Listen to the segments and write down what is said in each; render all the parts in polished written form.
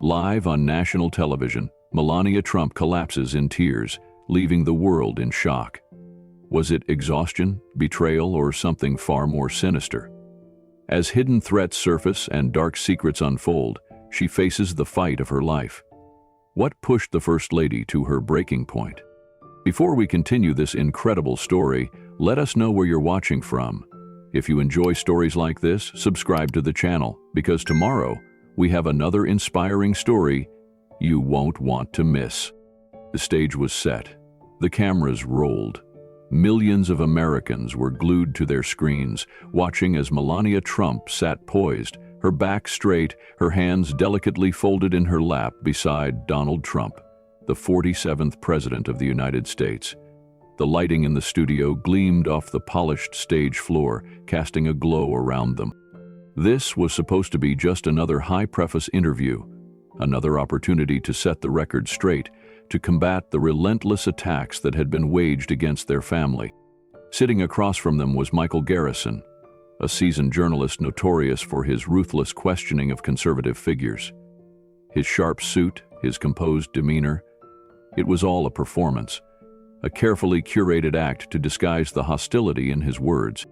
Live on national television, Melania Trump collapses in tears, leaving the world in shock. Was it exhaustion, betrayal, or something far more sinister? As hidden threats surface and dark secrets unfold, she faces the fight of her life. What pushed the First Lady to her breaking point? Before we continue this incredible story, let us know where you're watching from. If you enjoy stories like this, subscribe to the channel, because tomorrow we have another inspiring story you won't want to miss. The stage was set. The cameras rolled. Millions of Americans were glued to their screens, watching as Melania Trump sat poised, her back straight, her hands delicately folded in her lap beside Donald Trump, the 47th President of the United States. The lighting in the studio gleamed off the polished stage floor, casting a glow around them. This was supposed to be just another high-preface interview, another opportunity to set the record straight, to combat the relentless attacks that had been waged against their family. Sitting across from them was Michael Garrison, a seasoned journalist notorious for his ruthless questioning of conservative figures. His sharp suit, his composed demeanor, it was all a performance, a carefully curated act to disguise the hostility in his words.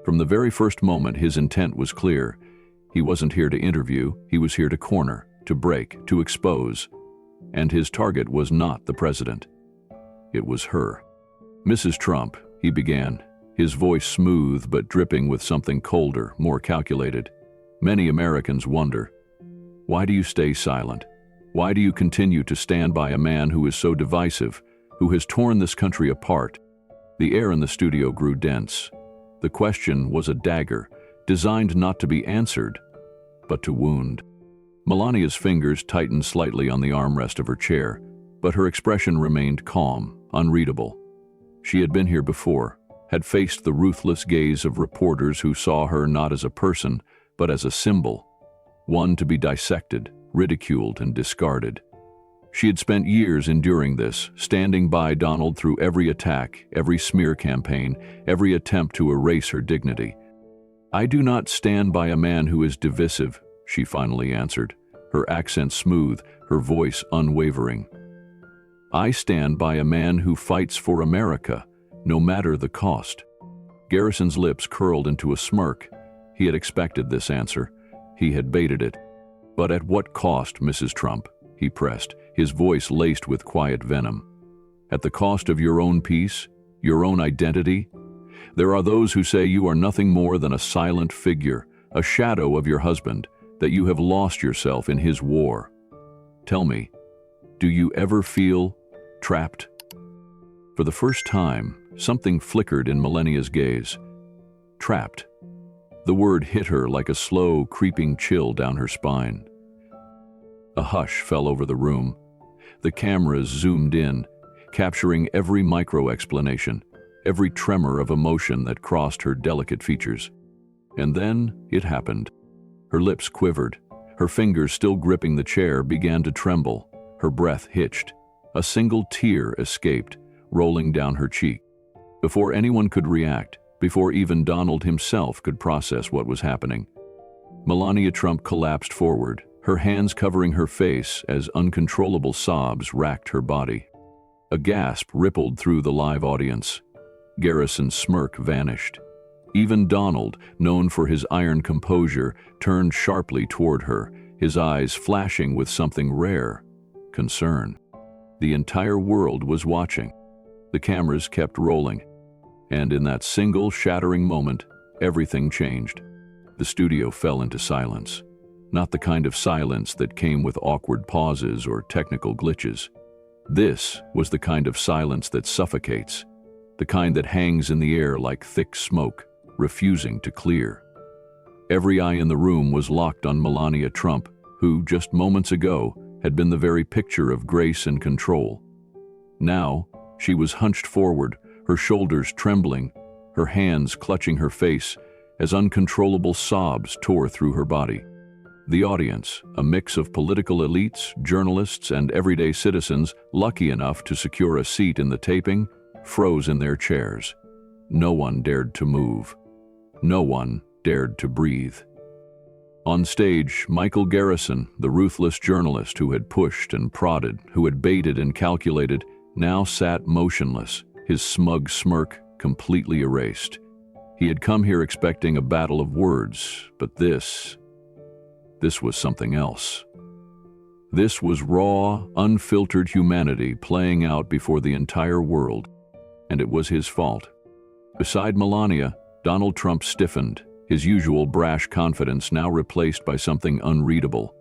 From the very first moment, his intent was clear. He wasn't here to interview, he was here to corner, to break, to expose. And his target was not the president. It was her. "Mrs. Trump," he began, his voice smooth but dripping with something colder, more calculated. "Many Americans wonder, why do you stay silent? Why do you continue to stand by a man who is so divisive, who has torn this country apart?" The air in the studio grew dense. The question was a dagger, designed not to be answered, but to wound. Melania's fingers tightened slightly on the armrest of her chair, but her expression remained calm, unreadable. She had been here before, had faced the ruthless gaze of reporters who saw her not as a person, but as a symbol, one to be dissected, ridiculed, and discarded. She had spent years enduring this, standing by Donald through every attack, every smear campaign, every attempt to erase her dignity. "I do not stand by a man who is divisive," she finally answered, her accent smooth, her voice unwavering. "I stand by a man who fights for America, no matter the cost." Garrison's lips curled into a smirk. He had expected this answer. He had baited it. "But at what cost, Mrs. Trump?" he pressed, his voice laced with quiet venom. "At the cost of your own peace, your own identity? There are those who say you are nothing more than a silent figure, a shadow of your husband, that you have lost yourself in his war. Tell me, do you ever feel trapped?" For the first time, something flickered in Melania's gaze. Trapped. The word hit her like a slow, creeping chill down her spine. A hush fell over the room. The cameras zoomed in, capturing every micro-explanation, every tremor of emotion that crossed her delicate features. And then it happened. Her lips quivered. Her fingers, still gripping the chair, began to tremble. Her breath hitched. A single tear escaped, rolling down her cheek. Before anyone could react, before even Donald himself could process what was happening, Melania Trump collapsed forward, her hands covering her face as uncontrollable sobs racked her body. A gasp rippled through the live audience. Garrison's smirk vanished. Even Donald, known for his iron composure, turned sharply toward her, his eyes flashing with something rare: concern. The entire world was watching. The cameras kept rolling. And in that single shattering moment, everything changed. The studio fell into silence. Not the kind of silence that came with awkward pauses or technical glitches. This was the kind of silence that suffocates, the kind that hangs in the air like thick smoke, refusing to clear. Every eye in the room was locked on Melania Trump, who, just moments ago, had been the very picture of grace and control. Now, she was hunched forward, her shoulders trembling, her hands clutching her face, as uncontrollable sobs tore through her body. The audience, a mix of political elites, journalists, and everyday citizens lucky enough to secure a seat in the taping, froze in their chairs. No one dared to move. No one dared to breathe. On stage, Michael Garrison, the ruthless journalist who had pushed and prodded, who had baited and calculated, now sat motionless, his smug smirk completely erased. He had come here expecting a battle of words, but this was something else. This was raw, unfiltered humanity playing out before the entire world, and it was his fault. Beside Melania, Donald Trump stiffened, his usual brash confidence now replaced by something unreadable.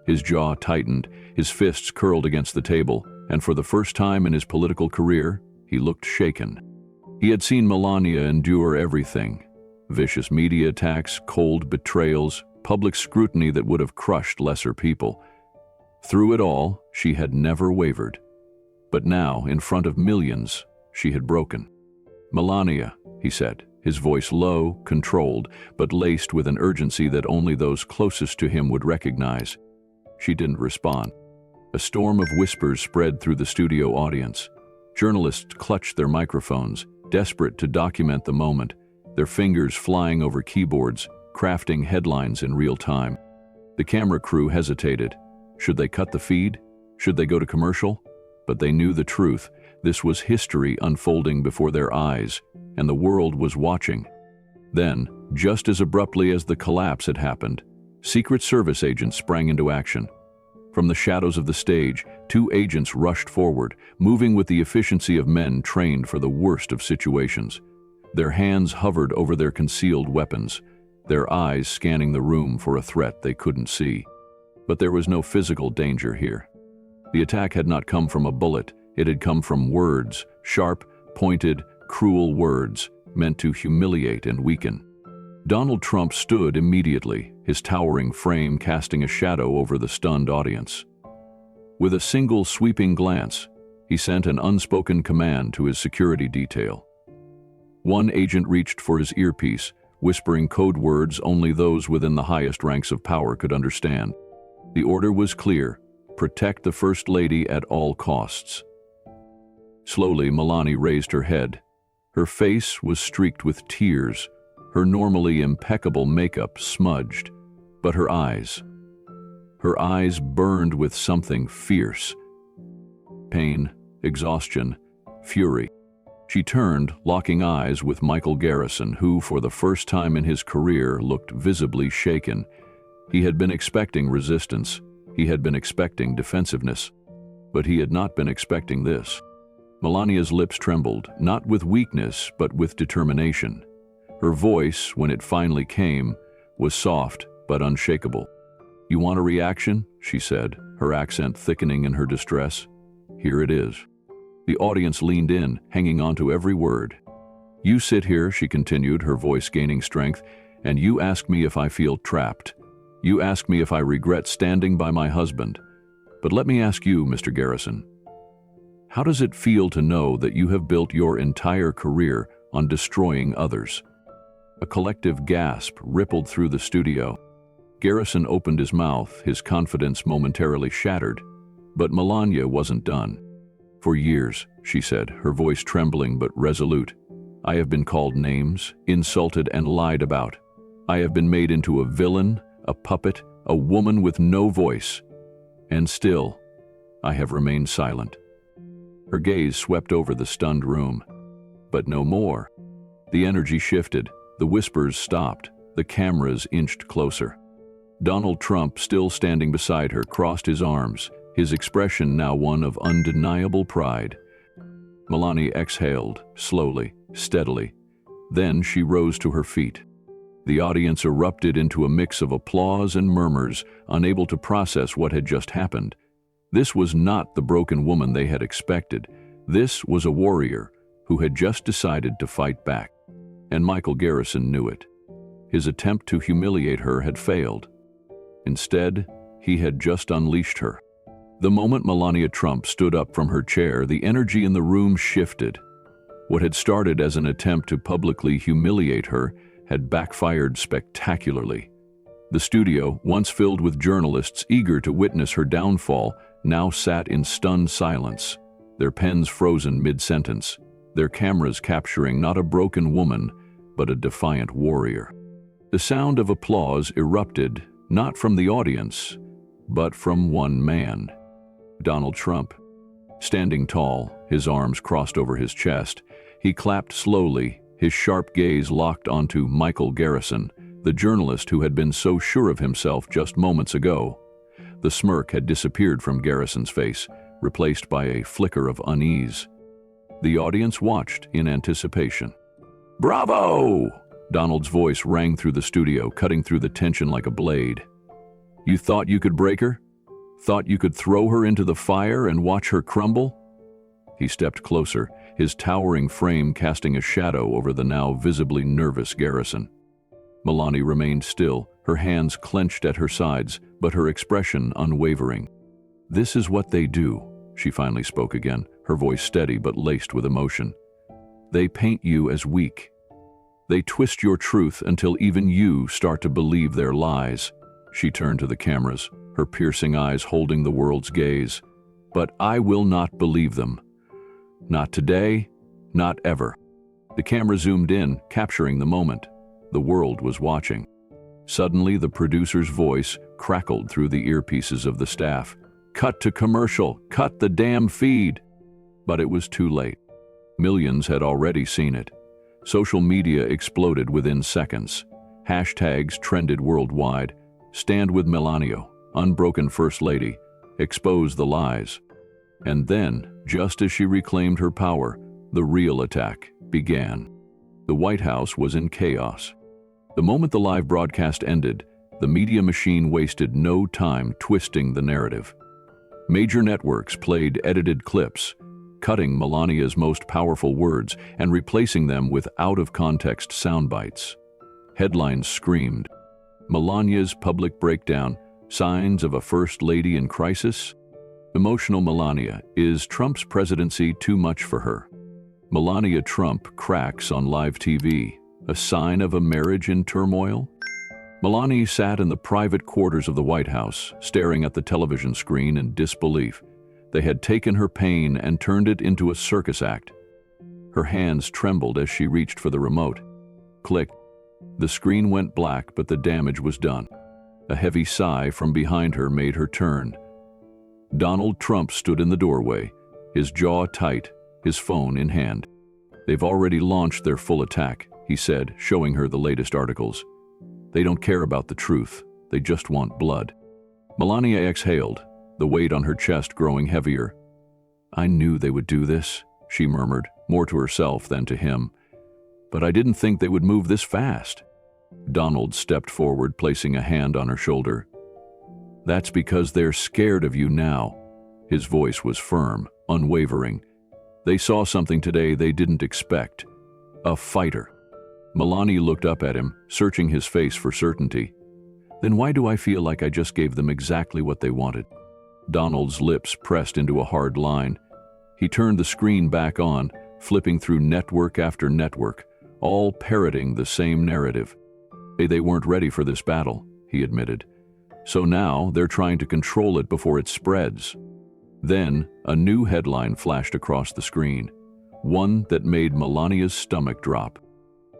His jaw tightened, his fists curled against the table, and for the first time in his political career, he looked shaken. He had seen Melania endure everything: vicious media attacks, cold betrayals, public scrutiny that would have crushed lesser people. Through it all, she had never wavered. But now, in front of millions, she had broken. "Melania," he said, his voice low, controlled, but laced with an urgency that only those closest to him would recognize. She didn't respond. A storm of whispers spread through the studio audience. Journalists clutched their microphones, desperate to document the moment, their fingers flying over keyboards, crafting headlines in real time. The camera crew hesitated. Should they cut the feed? Should they go to commercial? But they knew the truth. This was history unfolding before their eyes, and the world was watching. Then, just as abruptly as the collapse had happened, Secret Service agents sprang into action. From the shadows of the stage, 2 agents rushed forward, moving with the efficiency of men trained for the worst of situations. Their hands hovered over their concealed weapons, their eyes scanning the room for a threat they couldn't see. But there was no physical danger here. The attack had not come from a bullet, it had come from words, sharp, pointed, cruel words, meant to humiliate and weaken. Donald Trump stood immediately, his towering frame casting a shadow over the stunned audience. With a single sweeping glance, he sent an unspoken command to his security detail. One agent reached for his earpiece, whispering code words only those within the highest ranks of power could understand. The order was clear: protect the First Lady at all costs. Slowly, Melania raised her head. Her face was streaked with tears, her normally impeccable makeup smudged, but her eyes burned with something fierce. Pain, exhaustion, fury. She turned, locking eyes with Michael Garrison, who, for the first time in his career, looked visibly shaken. He had been expecting resistance. He had been expecting defensiveness. But he had not been expecting this. Melania's lips trembled, not with weakness, but with determination. Her voice, when it finally came, was soft but unshakable. "You want a reaction?" she said, her accent thickening in her distress. "Here it is." The audience leaned in, hanging on to every word. "You sit here," she continued, her voice gaining strength, "and you ask me if I feel trapped. You ask me if I regret standing by my husband. But let me ask you, Mr. Garrison, how does it feel to know that you have built your entire career on destroying others?" A collective gasp rippled through the studio. Garrison opened his mouth, his confidence momentarily shattered. But Melania wasn't done. "For years," she said, her voice trembling but resolute, "I have been called names, insulted and lied about. I have been made into a villain, a puppet, a woman with no voice. And still, I have remained silent." Her gaze swept over the stunned room. But no more. The energy shifted, the whispers stopped, the cameras inched closer. Donald Trump, still standing beside her, crossed his arms, his expression now one of undeniable pride. Melania exhaled, slowly, steadily. Then she rose to her feet. The audience erupted into a mix of applause and murmurs, unable to process what had just happened. This was not the broken woman they had expected. This was a warrior who had just decided to fight back. And Michael Garrison knew it. His attempt to humiliate her had failed. Instead, he had just unleashed her. The moment Melania Trump stood up from her chair, the energy in the room shifted. What had started as an attempt to publicly humiliate her had backfired spectacularly. The studio, once filled with journalists eager to witness her downfall, now sat in stunned silence, their pens frozen mid-sentence, their cameras capturing not a broken woman, but a defiant warrior. The sound of applause erupted, Not from the audience, but from one man. Donald Trump. Standing tall, his arms crossed over his chest, he clapped slowly, his sharp gaze locked onto Michael Garrison, the journalist who had been so sure of himself just moments ago. The smirk had disappeared from Garrison's face, replaced by a flicker of unease. The audience watched in anticipation. "Bravo!" Donald's voice rang through the studio, cutting through the tension like a blade. "You thought you could break her? Thought you could throw her into the fire and watch her crumble?" He stepped closer, his towering frame casting a shadow over the now visibly nervous Garrison. Melania remained still, her hands clenched at her sides, but her expression unwavering. "This is what they do," she finally spoke again, her voice steady but laced with emotion. "They paint you as weak. They twist your truth until even you start to believe their lies." She turned to the cameras, her piercing eyes holding the world's gaze. "But I will not believe them. Not today, not ever." The camera zoomed in, capturing the moment. The world was watching. Suddenly, the producer's voice crackled through the earpieces of the staff. "Cut to commercial! Cut the damn feed!" But it was too late. Millions had already seen it. Social media exploded within seconds. Hashtags trended worldwide. "Stand with Melania," "Unbroken First Lady," "Expose the lies." And then, just as she reclaimed her power, the real attack began. The White House was in chaos. The moment the live broadcast ended, the media machine wasted no time twisting the narrative. Major networks played edited clips, cutting Melania's most powerful words and replacing them with out-of-context sound bites. Headlines screamed, "Melania's public breakdown, signs of a first lady in crisis?" Emotional Melania, is Trump's presidency too much for her? Melania Trump cracks on live TV, a sign of a marriage in turmoil? Melania sat in the private quarters of the White House, staring at the television screen in disbelief. They had taken her pain and turned it into a circus act. Her hands trembled as she reached for the remote. Click. The screen went black, but the damage was done. A heavy sigh from behind her made her turn. Donald Trump stood in the doorway, his jaw tight, his phone in hand. "They've already launched their full attack," he said, showing her the latest articles. "They don't care about the truth. They just want blood." Melania exhaled, the weight on her chest growing heavier. "I knew they would do this," she murmured, more to herself than to him. "But I didn't think they would move this fast." Donald stepped forward, placing a hand on her shoulder. "That's because they're scared of you now." His voice was firm, unwavering. "They saw something today they didn't expect. A fighter." Melania looked up at him, searching his face for certainty. "Then why do I feel like I just gave them exactly what they wanted?" Donald's lips pressed into a hard line. He turned the screen back on, flipping through network after network, all parroting the same narrative. They weren't ready for this battle, he admitted. So now they're trying to control it before it spreads. Then a new headline flashed across the screen, one that made Melania's stomach drop.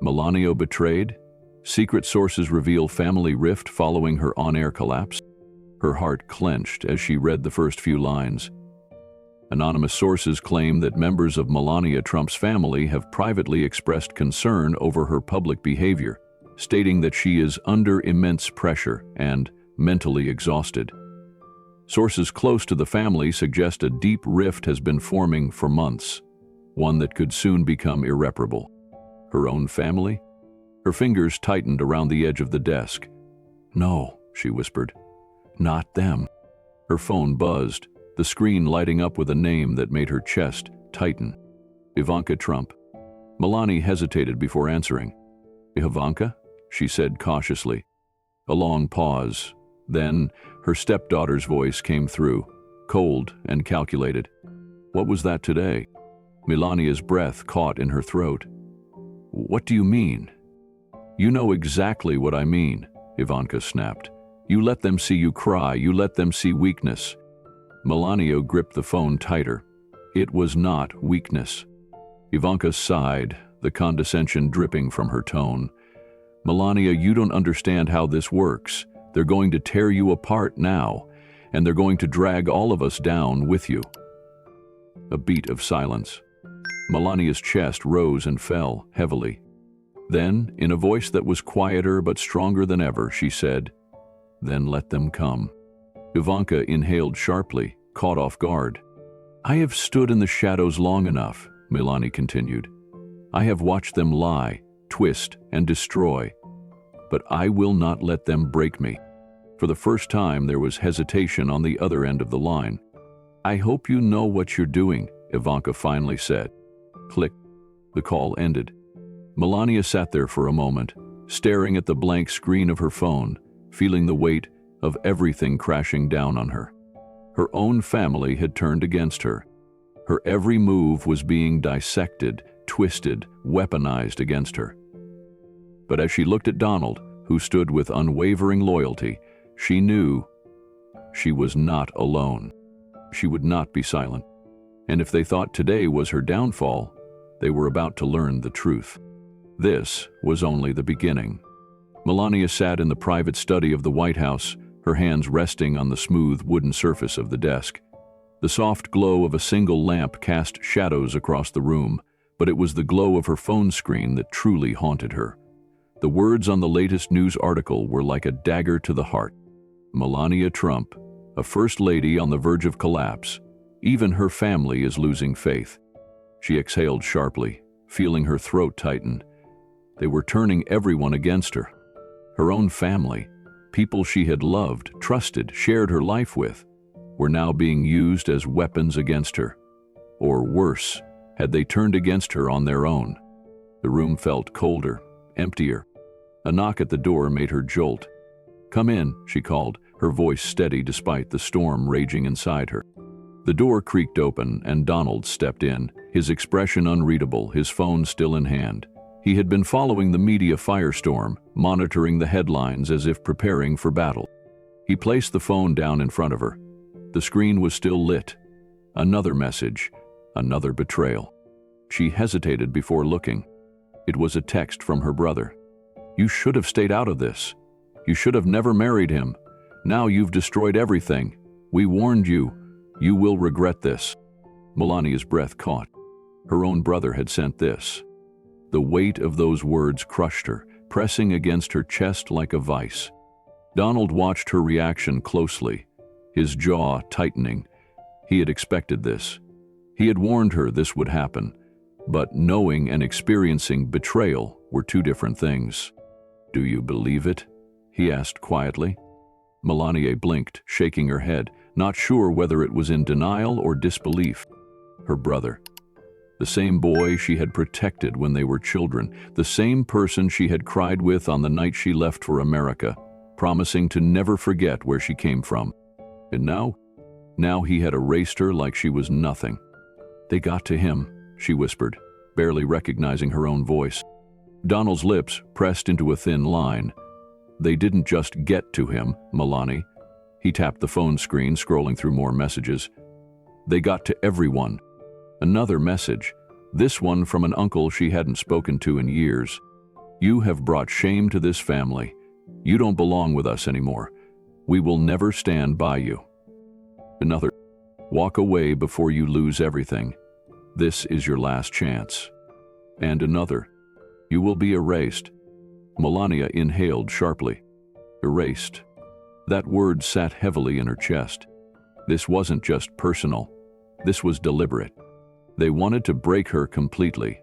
Melania betrayed? Secret sources reveal family rift following her on-air collapse? Her heart clenched as she read the first few lines. Anonymous sources claim that members of Melania Trump's family have privately expressed concern over her public behavior, stating that she is under immense pressure and mentally exhausted. Sources close to the family suggest a deep rift has been forming for months, one that could soon become irreparable. Her own family? Her fingers tightened around the edge of the desk. "No," she whispered. "Not them." Her phone buzzed, the screen lighting up with a name that made her chest tighten. Ivanka Trump. Melania hesitated before answering. "Ivanka?" she said cautiously. A long pause. Then her stepdaughter's voice came through, cold and calculated. "What was that today?" Melania's breath caught in her throat. "What do you mean?" "You know exactly what I mean," Ivanka snapped. "You let them see you cry, you let them see weakness." Melania gripped the phone tighter. It was not weakness. Ivanka sighed, the condescension dripping from her tone. "Melania, you don't understand how this works. They're going to tear you apart now, and they're going to drag all of us down with you." A beat of silence. Melania's chest rose and fell heavily. Then, in a voice that was quieter but stronger than ever, she said, "Then let them come." Ivanka inhaled sharply, caught off guard. "I have stood in the shadows long enough," Melania continued. "I have watched them lie, twist, and destroy. But I will not let them break me." For the first time, there was hesitation on the other end of the line. "I hope you know what you're doing," Ivanka finally said. Click. The call ended. Melania sat there for a moment, staring at the blank screen of her phone, feeling the weight of everything crashing down on her. Her own family had turned against her. Her every move was being dissected, twisted, weaponized against her. But as she looked at Donald, who stood with unwavering loyalty, she knew she was not alone. She would not be silent. And if they thought today was her downfall, they were about to learn the truth. This was only the beginning. Melania sat in the private study of the White House, her hands resting on the smooth wooden surface of the desk. The soft glow of a single lamp cast shadows across the room, but it was the glow of her phone screen that truly haunted her. The words on the latest news article were like a dagger to the heart. Melania Trump, a first lady on the verge of collapse. Even her family is losing faith. She exhaled sharply, feeling her throat tighten. They were turning everyone against her. Her own family, people she had loved, trusted, shared her life with, were now being used as weapons against her. Or worse, had they turned against her on their own? The room felt colder, emptier. A knock at the door made her jolt. "Come in," she called, her voice steady despite the storm raging inside her. The door creaked open and Donald stepped in, his expression unreadable, his phone still in hand. He had been following the media firestorm, monitoring the headlines as if preparing for battle. He placed the phone down in front of her. The screen was still lit. Another message, another betrayal. She hesitated before looking. It was a text from her brother. "You should have stayed out of this. You should have never married him. Now you've destroyed everything. We warned you. You will regret this." Melania's breath caught. Her own brother had sent this. The weight of those words crushed her, pressing against her chest like a vice. Donald watched her reaction closely, his jaw tightening. He had expected this. He had warned her this would happen, but knowing and experiencing betrayal were two different things. "Do you believe it?" he asked quietly. Melania blinked, shaking her head, not sure whether it was in denial or disbelief. Her brother. The same boy she had protected when they were children, the same person she had cried with on the night she left for America, promising to never forget where she came from. And now he had erased her like she was nothing. "They got to him," she whispered, barely recognizing her own voice. Donald's lips pressed into a thin line. "They didn't just get to him, Melania." He tapped the phone screen, scrolling through more messages. "They got to everyone." Another message, this one from an uncle she hadn't spoken to in years. "You have brought shame to this family. You don't belong with us anymore. We will never stand by you." Another, "Walk away before you lose everything. This is your last chance." And another, "You will be erased." Melania inhaled sharply. Erased. That word sat heavily in her chest. This wasn't just personal. This was deliberate. They wanted to break her completely.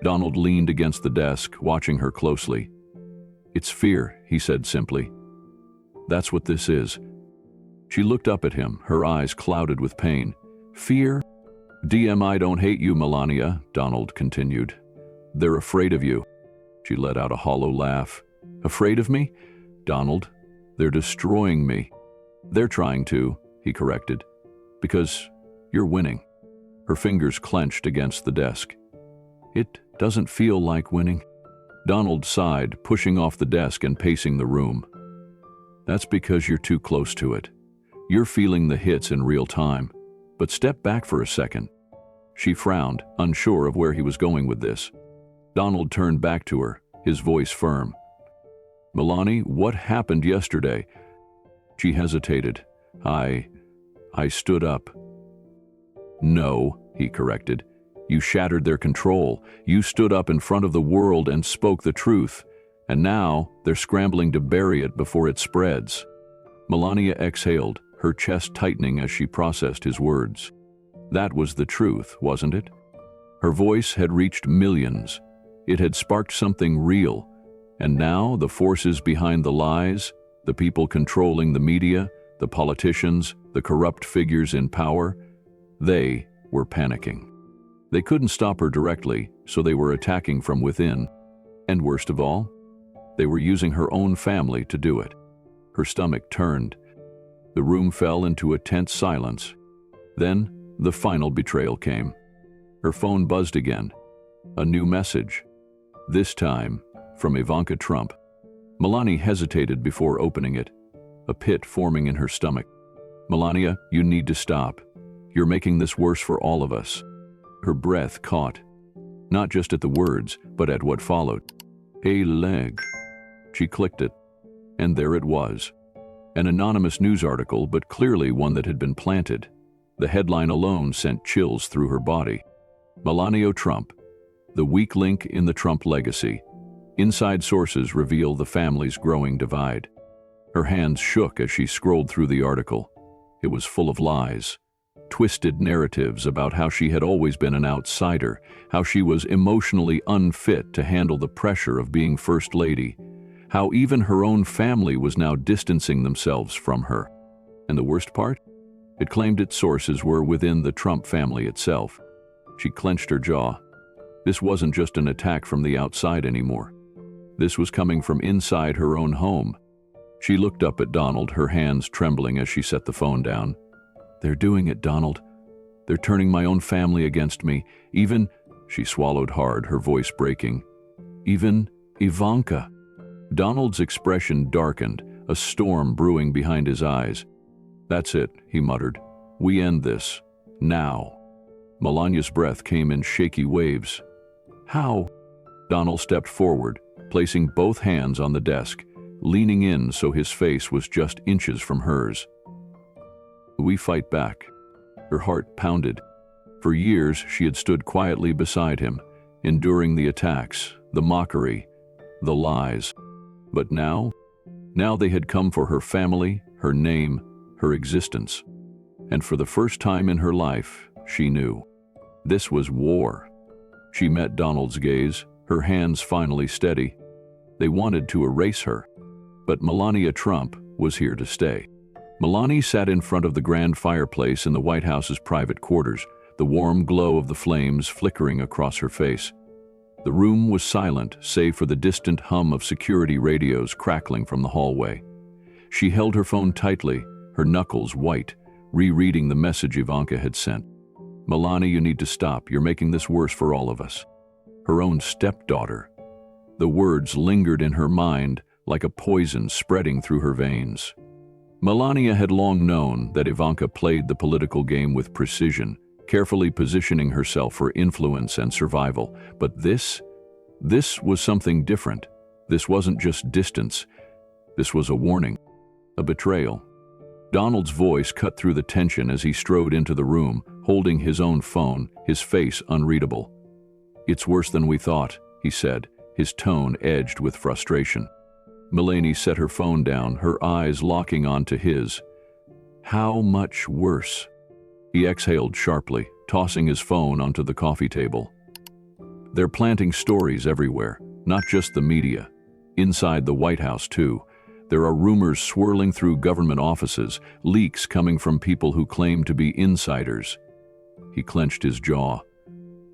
Donald leaned against the desk, watching her closely. "It's fear," he said simply. "That's what this is." She looked up at him, her eyes clouded with pain. "Fear? I don't hate you, Melania," Donald continued. "They're afraid of you." She let out a hollow laugh. "Afraid of me? Donald, they're destroying me." "They're trying to," he corrected, "because you're winning." Her fingers clenched against the desk. "It doesn't feel like winning." Donald sighed, pushing off the desk and pacing the room. "That's because you're too close to it. You're feeling the hits in real time. But step back for a second." She frowned, unsure of where he was going with this. Donald turned back to her, his voice firm. "Melania, what happened yesterday? She hesitated. I stood up. No, he corrected. You shattered their control. You stood up in front of the world and spoke the truth. And now they're scrambling to bury it before it spreads. Melania exhaled, her chest tightening as she processed his words. That was the truth, wasn't it? Her voice had reached millions. It had sparked something real. And now the forces behind the lies, the people controlling the media, the politicians, the corrupt figures in power, they were panicking. They couldn't stop her directly, so they were attacking from within. And worst of all, they were using her own family to do it. Her stomach turned. The room fell into a tense silence. Then, the final betrayal came. Her phone buzzed again. A new message. This time, from Ivanka Trump. Melania hesitated before opening it, a pit forming in her stomach. Melania, you need to stop. You're making this worse for all of us. Her breath caught, not just at the words, but at what followed. A leg. She clicked it, and there it was. An anonymous news article, but clearly one that had been planted. The headline alone sent chills through her body. Melania Trump, the weak link in the Trump legacy. Inside sources reveal the family's growing divide. Her hands shook as she scrolled through the article. It was full of lies, twisted narratives about how she had always been an outsider, how she was emotionally unfit to handle the pressure of being First Lady, how even her own family was now distancing themselves from her. And the worst part? It claimed its sources were within the Trump family itself. She clenched her jaw. This wasn't just an attack from the outside anymore. This was coming from inside her own home. She looked up at Donald, her hands trembling as she set the phone down. They're doing it, Donald. They're turning my own family against me. Even, she swallowed hard, her voice breaking. Even Ivanka. Donald's expression darkened, a storm brewing behind his eyes. That's it, he muttered. We end this. Now. Melania's breath came in shaky waves. How? Donald stepped forward, placing both hands on the desk, leaning in so his face was just inches from hers. We fight back. Her heart pounded. For years, she had stood quietly beside him, enduring the attacks, the mockery, the lies. But now they had come for her family, her name, her existence. And for the first time in her life, she knew. This was war. She met Donald's gaze, her hands finally steady. They wanted to erase her. But Melania Trump was here to stay. Melania sat in front of the grand fireplace in the White House's private quarters, the warm glow of the flames flickering across her face. The room was silent, save for the distant hum of security radios crackling from the hallway. She held her phone tightly, her knuckles white, rereading the message Ivanka had sent. Melania, you need to stop. You're making this worse for all of us. Her own stepdaughter. The words lingered in her mind like a poison spreading through her veins. Melania had long known that Ivanka played the political game with precision, carefully positioning herself for influence and survival. But this was something different. This wasn't just distance. This was a warning, a betrayal. Donald's voice cut through the tension as he strode into the room, holding his own phone, his face unreadable. It's worse than we thought, he said, his tone edged with frustration. Melania set her phone down, her eyes locking onto his. How much worse? He exhaled sharply, tossing his phone onto the coffee table. They're planting stories everywhere, not just the media. Inside the White House, too. There are rumors swirling through government offices, leaks coming from people who claim to be insiders. He clenched his jaw.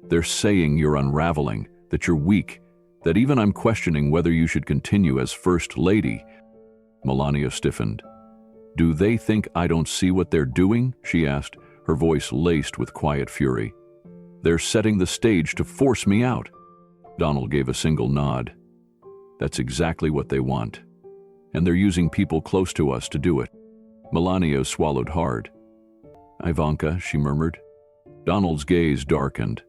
They're saying you're unraveling, that you're weak, that even I'm questioning whether you should continue as First Lady. Melania stiffened. Do they think I don't see what they're doing? She asked, her voice laced with quiet fury. They're setting the stage to force me out. Donald gave a single nod. That's exactly what they want. And they're using people close to us to do it. Melania swallowed hard. Ivanka, she murmured. Donald's gaze darkened.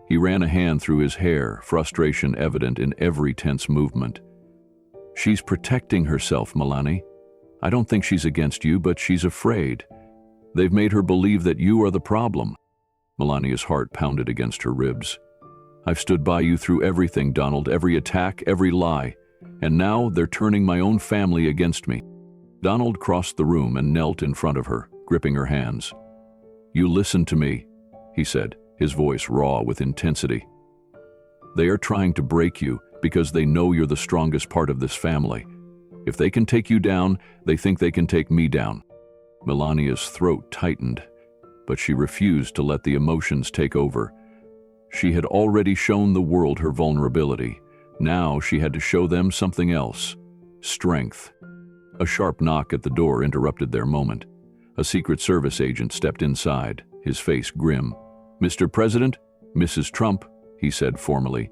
He ran a hand through his hair, frustration evident in every tense movement. She's protecting herself, Melania. I don't think she's against you, but she's afraid. They've made her believe that you are the problem." Melania's heart pounded against her ribs. "I've stood by you through everything, Donald, every attack, every lie. And now they're turning my own family against me." Donald crossed the room and knelt in front of her, gripping her hands. "You listen to me," he said, his voice raw with intensity. "They are trying to break you because they know you're the strongest part of this family. If they can take you down, they think they can take me down." Melania's throat tightened, but she refused to let the emotions take over. She had already shown the world her vulnerability. Now she had to show them something else: strength. A sharp knock at the door interrupted their moment. A Secret Service agent stepped inside, his face grim. "Mr. President, Mrs. Trump," he said formally,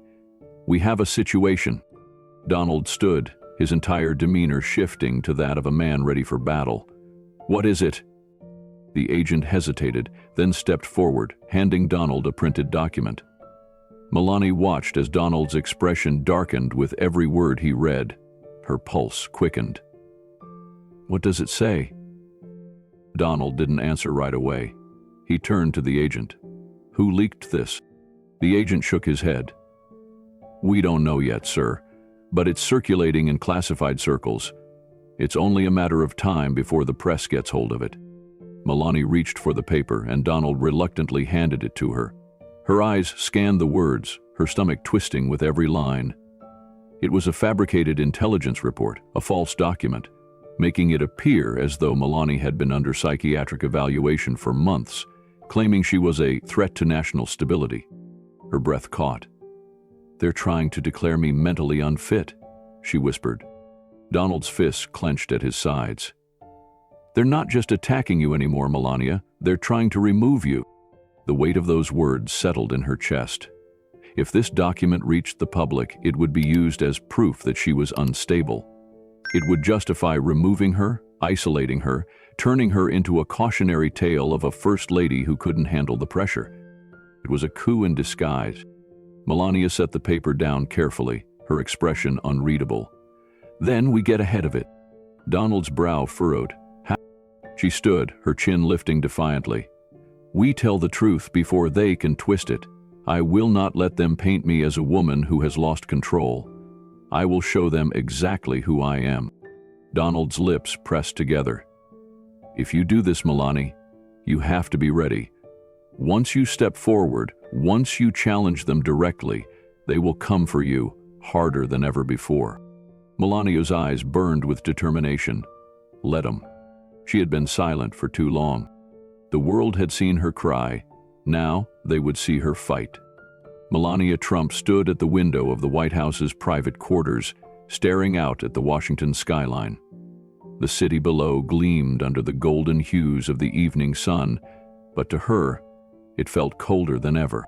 "we have a situation." Donald stood, his entire demeanor shifting to that of a man ready for battle. "What is it?" The agent hesitated, then stepped forward, handing Donald a printed document. Melania watched as Donald's expression darkened with every word he read. Her pulse quickened. "What does it say?" Donald didn't answer right away. He turned to the agent. "Who leaked this?" The agent shook his head. "We don't know yet, sir, but it's circulating in classified circles. It's only a matter of time before the press gets hold of it." Melania reached for the paper, and Donald reluctantly handed it to her. Her eyes scanned the words, her stomach twisting with every line. It was a fabricated intelligence report, a false document, making it appear as though Melania had been under psychiatric evaluation for months, claiming she was a threat to national stability. Her breath caught. "They're trying to declare me mentally unfit," she whispered. Donald's fists clenched at his sides. "They're not just attacking you anymore, Melania. They're trying to remove you." The weight of those words settled in her chest. If this document reached the public, it would be used as proof that she was unstable. It would justify removing her, isolating her, turning her into a cautionary tale of a first lady who couldn't handle the pressure. It was a coup in disguise. Melania set the paper down carefully, her expression unreadable. "Then we get ahead of it." Donald's brow furrowed. She stood, her chin lifting defiantly. "We tell the truth before they can twist it. I will not let them paint me as a woman who has lost control. I will show them exactly who I am." Donald's lips pressed together. "If you do this, Melania, you have to be ready. Once you step forward, once you challenge them directly, they will come for you harder than ever before." Melania's eyes burned with determination. Let them. She had been silent for too long. The world had seen her cry. Now they would see her fight. Melania Trump stood at the window of the White House's private quarters, staring out at the Washington skyline. The city below gleamed under the golden hues of the evening sun, but to her, it felt colder than ever.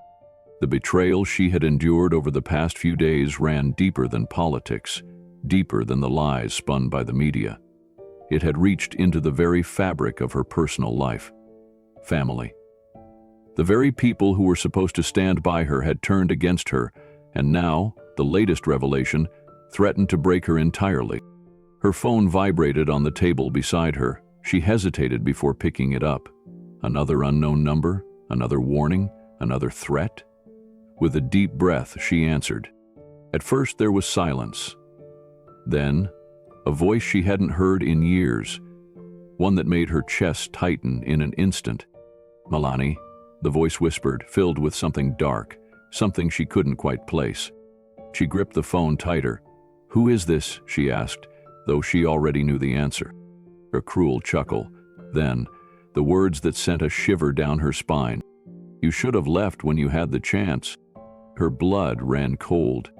The betrayal she had endured over the past few days ran deeper than politics, deeper than the lies spun by the media. It had reached into the very fabric of her personal life. Family. The very people who were supposed to stand by her had turned against her, and now, the latest revelation, threatened to break her entirely. Her phone vibrated on the table beside her. She hesitated before picking it up. Another unknown number, another warning, another threat. With a deep breath, she answered. At first there was silence. Then, a voice she hadn't heard in years, one that made her chest tighten in an instant. "Melania," the voice whispered, filled with something dark, something she couldn't quite place. She gripped the phone tighter. "Who is this?" she asked, though she already knew the answer. A cruel chuckle. Then, the words that sent a shiver down her spine. "You should have left when you had the chance." Her blood ran cold.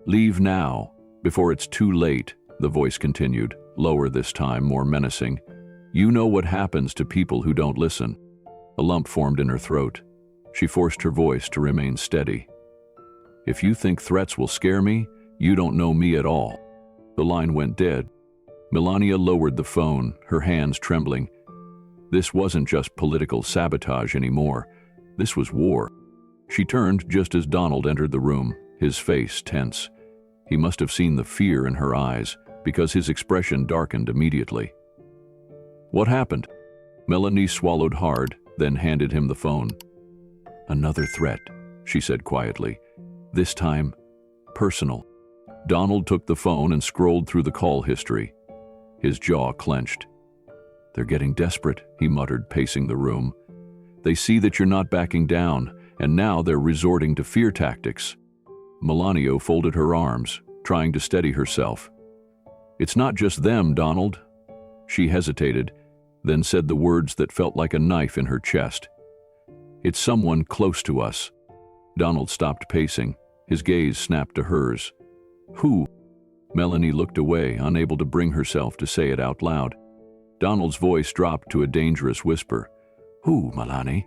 "Leave now, before it's too late," the voice continued, lower this time, more menacing. "You know what happens to people who don't listen." A lump formed in her throat. She forced her voice to remain steady. "If you think threats will scare me, you don't know me at all." The line went dead. Melania lowered the phone, her hands trembling. This wasn't just political sabotage anymore. This was war. She turned just as Donald entered the room, his face tense. He must have seen the fear in her eyes, because his expression darkened immediately. What happened? Melanie swallowed hard, then handed him the phone. Another threat, she said quietly. This time, personal. Donald took the phone and scrolled through the call history. His jaw clenched. They're getting desperate, he muttered, pacing the room. They see that you're not backing down, and now they're resorting to fear tactics. Melania folded her arms, trying to steady herself. It's not just them, Donald. She hesitated, then said the words that felt like a knife in her chest. It's someone close to us. Donald stopped pacing. His gaze snapped to hers. Who? Melanie looked away, unable to bring herself to say it out loud. Donald's voice dropped to a dangerous whisper. Who, Melanie?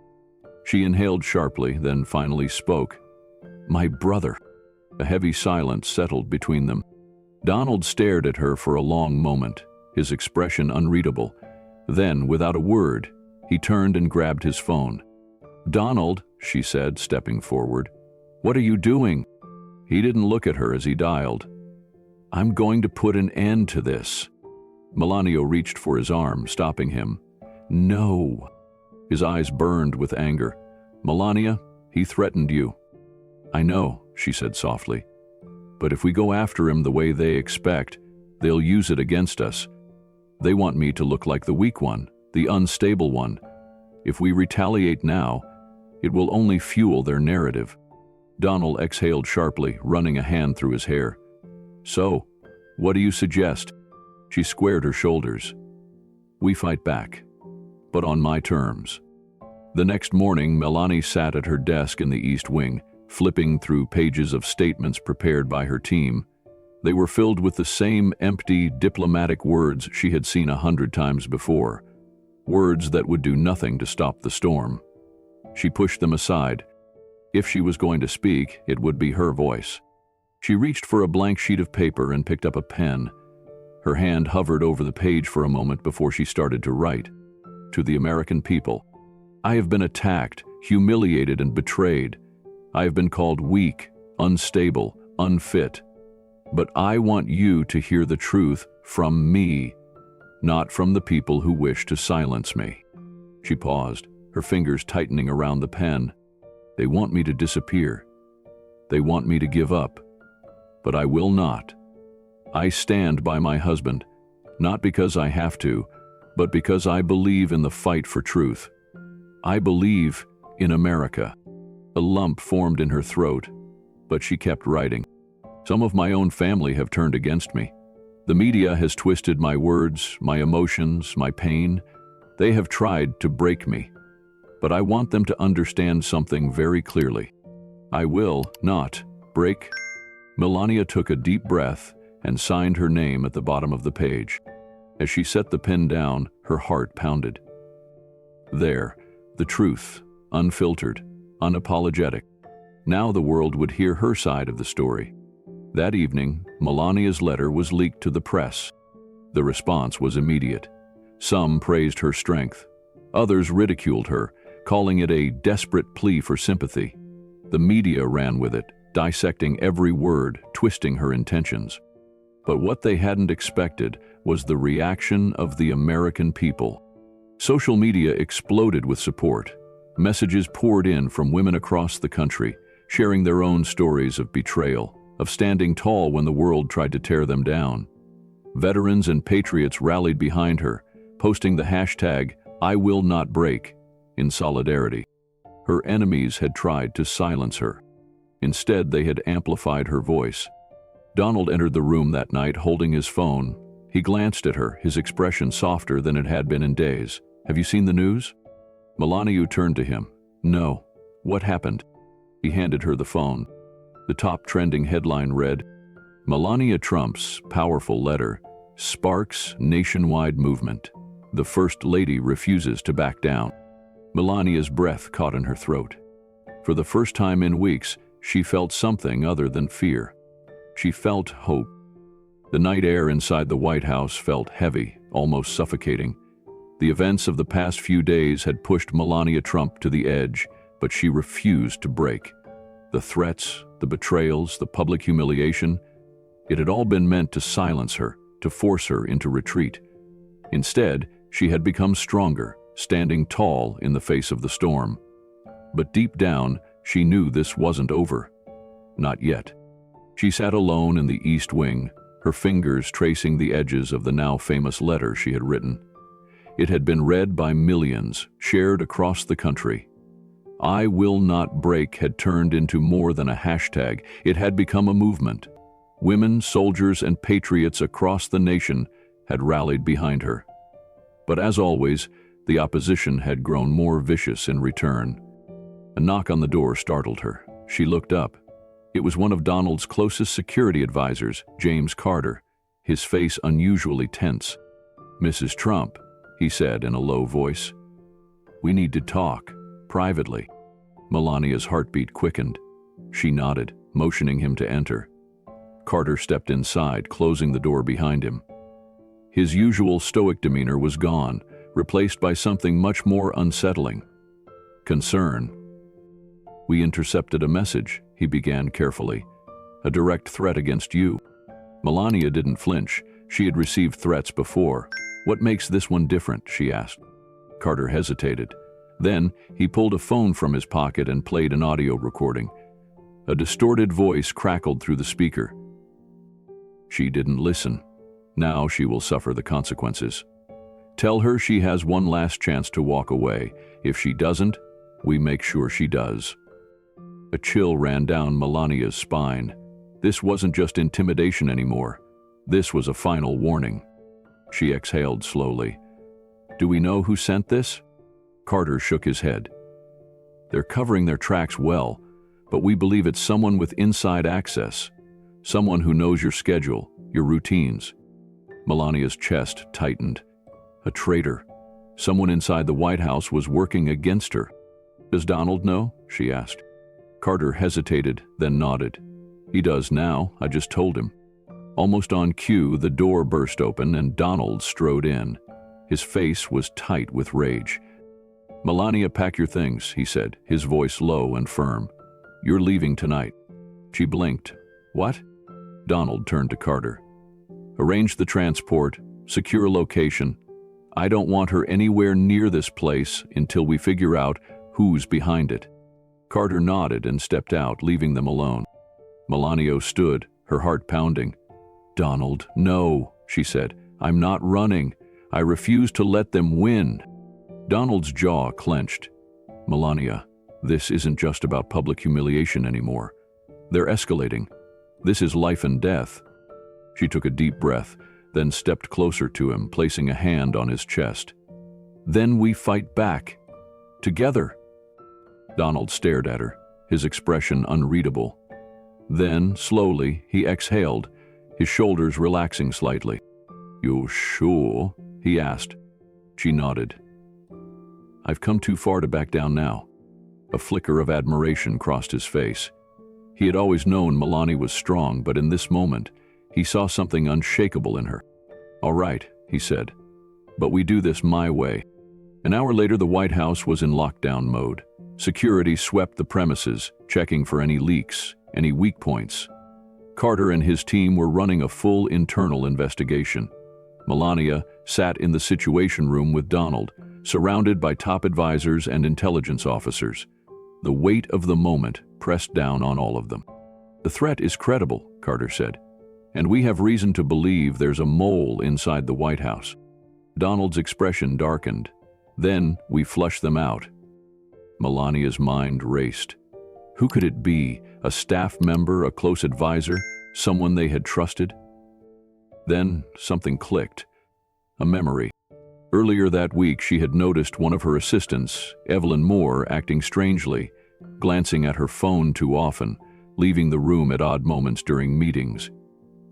She inhaled sharply, then finally spoke. My brother. A heavy silence settled between them. Donald stared at her for a long moment, his expression unreadable. Then, without a word, he turned and grabbed his phone. Donald, she said, stepping forward. What are you doing? He didn't look at her as he dialed. I'm going to put an end to this. Melania reached for his arm, stopping him. No. His eyes burned with anger. Melania, he threatened you. I know, she said softly. But if we go after him the way they expect, they'll use it against us. They want me to look like the weak one, the unstable one. If we retaliate now, it will only fuel their narrative. Donald exhaled sharply, running a hand through his hair. So, what do you suggest? She squared her shoulders. We fight back, but on my terms. The next morning, Melanie sat at her desk in the East Wing, flipping through pages of statements prepared by her team. They were filled with the same empty, diplomatic words she had seen 100 times before. Words that would do nothing to stop the storm. She pushed them aside. If she was going to speak, it would be her voice. She reached for a blank sheet of paper and picked up a pen. Her hand hovered over the page for a moment before she started to write. To the American people, I have been attacked, humiliated, and betrayed. I have been called weak, unstable, unfit. But I want you to hear the truth from me, not from the people who wish to silence me. She paused, her fingers tightening around the pen. They want me to disappear. They want me to give up. But I will not. I stand by my husband, not because I have to, but because I believe in the fight for truth. I believe in America. A lump formed in her throat, but she kept writing. Some of my own family have turned against me. The media has twisted my words, my emotions, my pain. They have tried to break me. But I want them to understand something very clearly. I will not break. Melania took a deep breath and signed her name at the bottom of the page. As she set the pen down, her heart pounded. There, the truth, unfiltered, unapologetic. Now the world would hear her side of the story. That evening, Melania's letter was leaked to the press. The response was immediate. Some praised her strength. Others ridiculed her, calling it a desperate plea for sympathy. The media ran with it, dissecting every word, twisting her intentions. But what they hadn't expected was the reaction of the American people. Social media exploded with support. Messages poured in from women across the country, sharing their own stories of betrayal, of standing tall when the world tried to tear them down. Veterans and patriots rallied behind her, posting the hashtag #IWillNotBreak in solidarity. Her enemies had tried to silence her. Instead, they had amplified her voice. Donald entered the room that night holding his phone. He glanced at her, his expression softer than it had been in days. Have you seen the news? Melania turned to him. No. What happened? He handed her the phone. The top trending headline read, Melania Trump's powerful letter sparks nationwide movement. The First Lady refuses to back down. Melania's breath caught in her throat. For the first time in weeks, she felt something other than fear. She felt hope. The night air inside the White House felt heavy, almost suffocating. The events of the past few days had pushed Melania Trump to the edge, but she refused to break. The threats, the betrayals, the public humiliation, it had all been meant to silence her, to force her into retreat. Instead, She had become stronger, standing tall in the face of the storm. But deep down, she knew this wasn't over. Not yet. She sat alone in the East Wing, her fingers tracing the edges of the now famous letter she had written. It had been read by millions, shared across the country. "I will not break" had turned into more than a hashtag. It had become a movement. Women, soldiers, and patriots across the nation had rallied behind her. But as always, the opposition had grown more vicious in return. A knock on the door startled her. She looked up. It was one of Donald's closest security advisors, James Carter, his face unusually tense. "Mrs. Trump," he said in a low voice. "We need to talk, privately." Melania's heartbeat quickened. She nodded, motioning him to enter. Carter stepped inside, closing the door behind him. His usual stoic demeanor was gone, replaced by something much more unsettling. Concern. "We intercepted a message," he began carefully. "A direct threat against you." Melania didn't flinch. She had received threats before. "What makes this one different?" she asked. Carter hesitated. Then he pulled a phone from his pocket and played an audio recording. A distorted voice crackled through the speaker. "She didn't listen. Now she will suffer the consequences. Tell her she has one last chance to walk away. If she doesn't, we make sure she does." A chill ran down Melania's spine. This wasn't just intimidation anymore. This was a final warning. She exhaled slowly. "Do we know who sent this?" Carter shook his head. "They're covering their tracks well, but we believe it's someone with inside access. Someone who knows your schedule, your routines." Melania's chest tightened. A traitor. Someone inside the White House was working against her. "Does Donald know?" she asked. Carter hesitated, then nodded. "He does now, I just told him." Almost on cue, the door burst open and Donald strode in. His face was tight with rage. "Melania, pack your things," he said, his voice low and firm. "You're leaving tonight." She blinked. "What?" Donald turned to Carter. "Arrange the transport, secure a location. I don't want her anywhere near this place until we figure out who's behind it." Carter nodded and stepped out, leaving them alone. Melania stood, her heart pounding. "Donald, no," she said. "I'm not running. I refuse to let them win." Donald's jaw clenched. "Melania, this isn't just about public humiliation anymore. They're escalating. This is life and death." She took a deep breath, then stepped closer to him, placing a hand on his chest. "Then we fight back. Together." Donald stared at her, his expression unreadable. Then, slowly, he exhaled, his shoulders relaxing slightly. "You sure?" he asked. She nodded. "I've come too far to back down now." A flicker of admiration crossed his face. He had always known Melania was strong, but in this moment, he saw something unshakable in her. "All right," he said, "but we do this my way." An hour later, the White House was in lockdown mode. Security swept the premises, checking for any leaks, any weak points. Carter and his team were running a full internal investigation. Melania sat in the Situation Room with Donald, surrounded by top advisors and intelligence officers. The weight of the moment pressed down on all of them. "The threat is credible," Carter said, "and we have reason to believe there's a mole inside the White House." Donald's expression darkened. "Then we flush them out." Melania's mind raced. Who could it be? A staff member, a close advisor, someone they had trusted? Then something clicked. A memory. Earlier that week, she had noticed one of her assistants, Evelyn Moore, acting strangely, glancing at her phone too often, leaving the room at odd moments during meetings.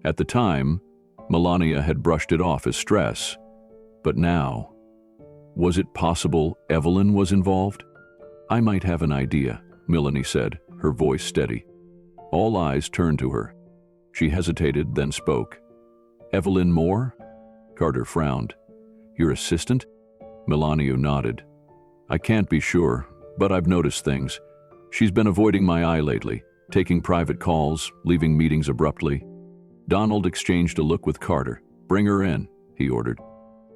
At the time, Melania had brushed it off as stress. But now, was it possible Evelyn was involved? "I might have an idea," Melanie said, her voice steady. All eyes turned to her. She hesitated, then spoke. "Evelyn Moore?" Carter frowned. "Your assistant?" Melania nodded. "I can't be sure, but I've noticed things. She's been avoiding my eye lately, taking private calls, leaving meetings abruptly." Donald exchanged a look with Carter. "Bring her in," he ordered.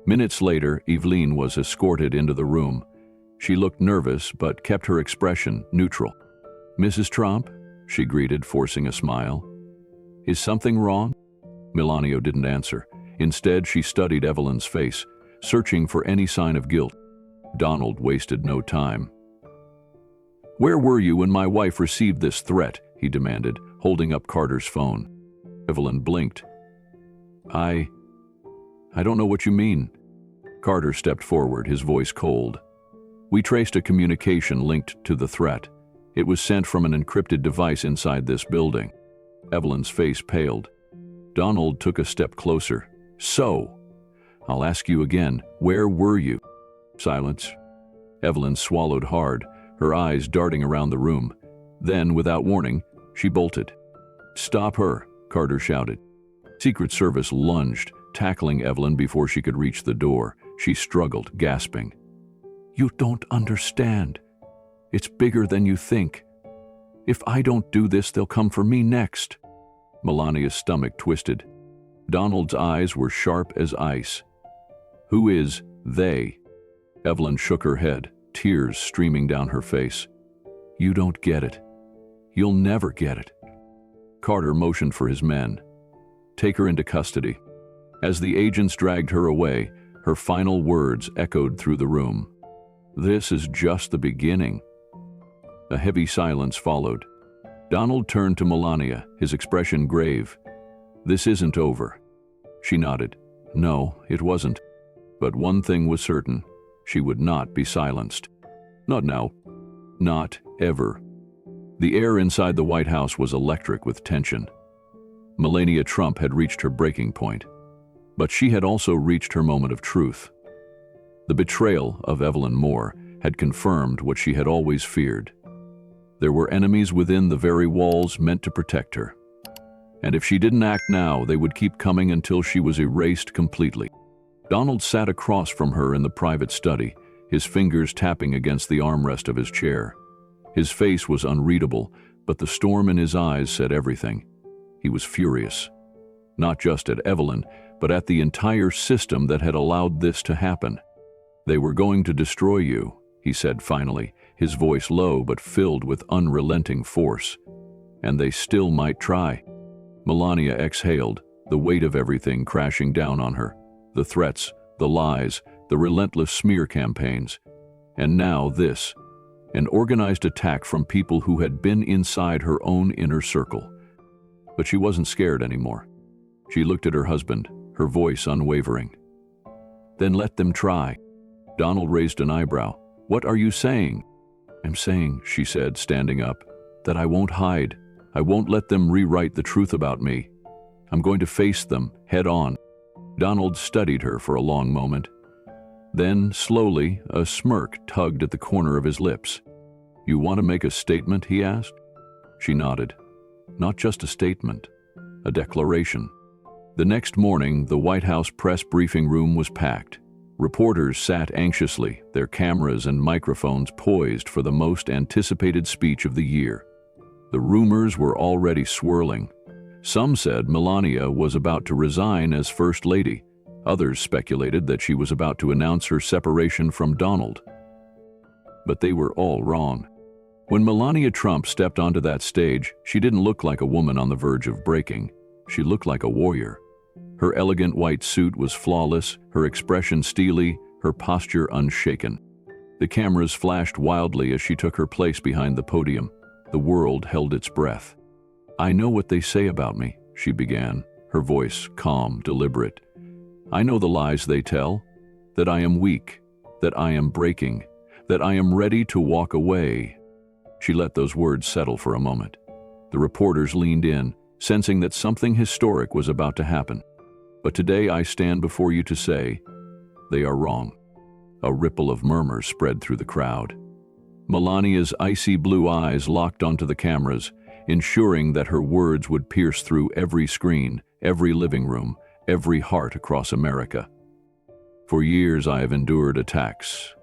Minutes later, Evelyn was escorted into the room. She looked nervous but kept her expression neutral. "Mrs. Trump?" she greeted, forcing a smile. "Is something wrong?" Melania didn't answer. Instead, she studied Evelyn's face, searching for any sign of guilt. Donald wasted no time. "Where were you when my wife received this threat?" he demanded, holding up Carter's phone. Evelyn blinked. I don't know what you mean." Carter stepped forward, his voice cold. "We traced a communication linked to the threat. It was sent from an encrypted device inside this building." Evelyn's face paled. Donald took a step closer. "So, I'll ask you again, where were you?" Silence. Evelyn swallowed hard, her eyes darting around the room. Then, without warning, she bolted. "Stop her," Carter shouted. Secret Service lunged, tackling Evelyn before she could reach the door. She struggled, gasping. "You don't understand. It's bigger than you think. If I don't do this, they'll come for me next." Melania's stomach twisted. Donald's eyes were sharp as ice. "Who is they?" Evelyn shook her head, tears streaming down her face. "You don't get it. You'll never get it." Carter motioned for his men. "Take her into custody." As the agents dragged her away, her final words echoed through the room. "This is just the beginning." A heavy silence followed. Donald turned to Melania, his expression grave. "This isn't over." She nodded. No, it wasn't. But one thing was certain. She would not be silenced. Not now. Not ever. The air inside the White House was electric with tension. Melania Trump had reached her breaking point. But she had also reached her moment of truth. The betrayal of Evelyn Moore had confirmed what she had always feared. There were enemies within the very walls meant to protect her. And if she didn't act now, they would keep coming until she was erased completely. Donald sat across from her in the private study, his fingers tapping against the armrest of his chair. His face was unreadable, but the storm in his eyes said everything. He was furious. Not just at Evelyn, but at the entire system that had allowed this to happen. "They were going to destroy you," he said finally, his voice low but filled with unrelenting force. "And they still might try." Melania exhaled, the weight of everything crashing down on her. The threats, the lies, the relentless smear campaigns. And now this, an organized attack from people who had been inside her own inner circle. But she wasn't scared anymore. She looked at her husband, her voice unwavering. "Then let them try." Donald raised an eyebrow. "What are you saying?" "I'm saying," she said, standing up, "that I won't hide. I won't let them rewrite the truth about me. I'm going to face them head on." Donald studied her for a long moment. Then, slowly, a smirk tugged at the corner of his lips. "You want to make a statement?" he asked. She nodded. "Not just a statement, a declaration." The next morning, the White House press briefing room was packed. Reporters sat anxiously, their cameras and microphones poised for the most anticipated speech of the year. The rumors were already swirling. Some said Melania was about to resign as First Lady. Others speculated that she was about to announce her separation from Donald. But they were all wrong. When Melania Trump stepped onto that stage, she didn't look like a woman on the verge of breaking. She looked like a warrior. Her elegant white suit was flawless, her expression steely, her posture unshaken. The cameras flashed wildly as she took her place behind the podium. The world held its breath. "I know what they say about me," she began, her voice calm, deliberate. "I know the lies they tell, that I am weak, that I am breaking, that I am ready to walk away." She let those words settle for a moment. The reporters leaned in, sensing that something historic was about to happen. "But today I stand before you to say, they are wrong." A ripple of murmurs spread through the crowd. Melania's icy blue eyes locked onto the cameras, ensuring that her words would pierce through every screen, every living room, every heart across America. "For years I have endured attacks.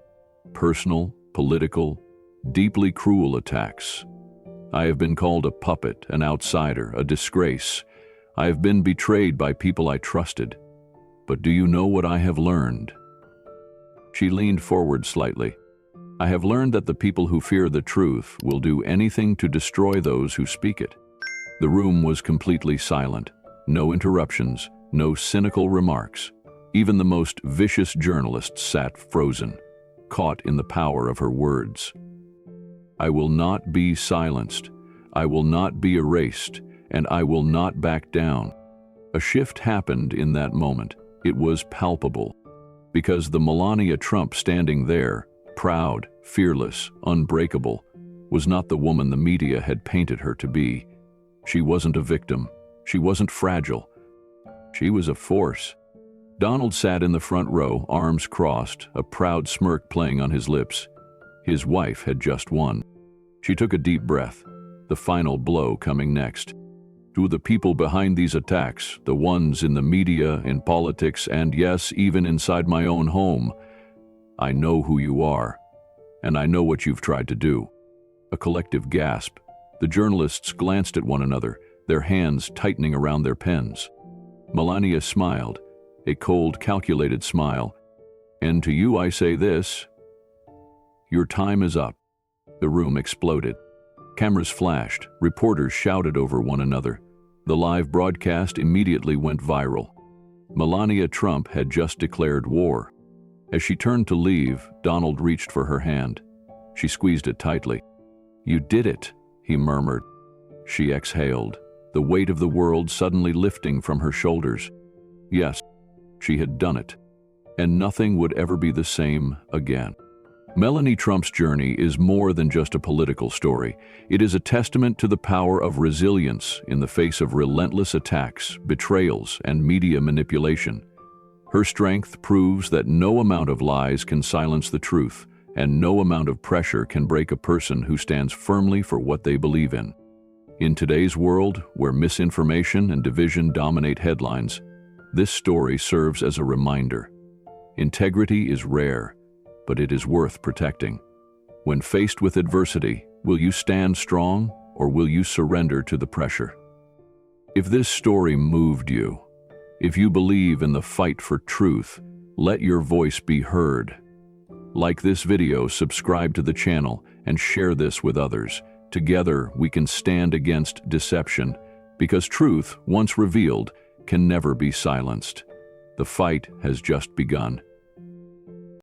Personal, political, deeply cruel attacks. I have been called a puppet, an outsider, a disgrace. I have been betrayed by people I trusted. But do you know what I have learned?" She leaned forward slightly. "I have learned that the people who fear the truth will do anything to destroy those who speak it." The room was completely silent. No interruptions, no cynical remarks. Even the most vicious journalist sat frozen, caught in the power of her words. "I will not be silenced. I will not be erased, and I will not back down." A shift happened in that moment. It was palpable. Because the Melania Trump standing there, proud, fearless, unbreakable, was not the woman the media had painted her to be. She wasn't a victim. She wasn't fragile. She was a force. Donald sat in the front row, arms crossed, a proud smirk playing on his lips. His wife had just won. She took a deep breath, the final blow coming next. To the people behind these attacks, the ones in the media, in politics, and yes, even inside my own home, I know who you are, and I know what you've tried to do. A collective gasp. The journalists glanced at one another, their hands tightening around their pens. Melania smiled, a cold, calculated smile. "And to you I say this: your time is up." The room exploded. Cameras flashed, reporters shouted over one another. The live broadcast immediately went viral. Melania Trump had just declared war. As she turned to leave, Donald reached for her hand. She squeezed it tightly. "You did it," he murmured. She exhaled, the weight of the world suddenly lifting from her shoulders. Yes, she had done it, and nothing would ever be the same again. Melania Trump's journey is more than just a political story. It is a testament to the power of resilience in the face of relentless attacks, betrayals, and media manipulation. Her strength proves that no amount of lies can silence the truth, and no amount of pressure can break a person who stands firmly for what they believe in. In today's world, where misinformation and division dominate headlines, this story serves as a reminder. Integrity is rare, but it is worth protecting. When faced with adversity, will you stand strong or will you surrender to the pressure? If this story moved you, if you believe in the fight for truth, let your voice be heard. Like this video, subscribe to the channel, and share this with others. Together, we can stand against deception, because truth, once revealed, can never be silenced. The fight has just begun.